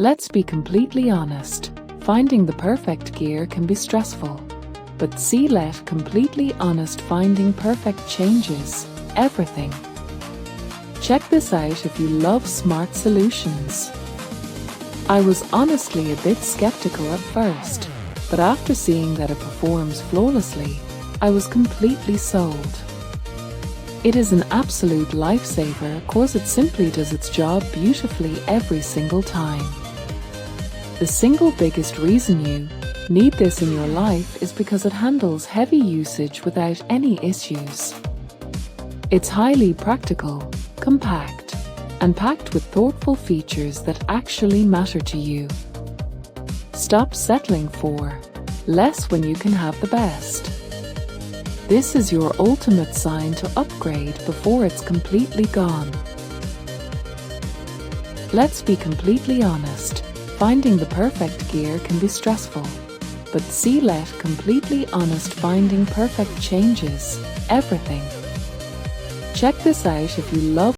Let's be completely honest. Finding the perfect gear can be stressful. But let completely honest, finding perfect changes everything. Check this out if you love smart solutions. I was honestly a bit skeptical at first, but after seeing that it performs flawlessly, I was completely sold. It is an absolute lifesaver because it simply does its job beautifully every single time. The single biggest reason you need this in your life is because it handles heavy usage without any issues. It's highly practical, compact, and packed with thoughtful features that actually matter to you. Stop settling for less when you can have the best. This is your ultimate sign to upgrade before it's completely gone. Let's be completely honest. Finding the perfect gear can be stressful, but let completely honest, finding perfect changes everything. Check this out if you love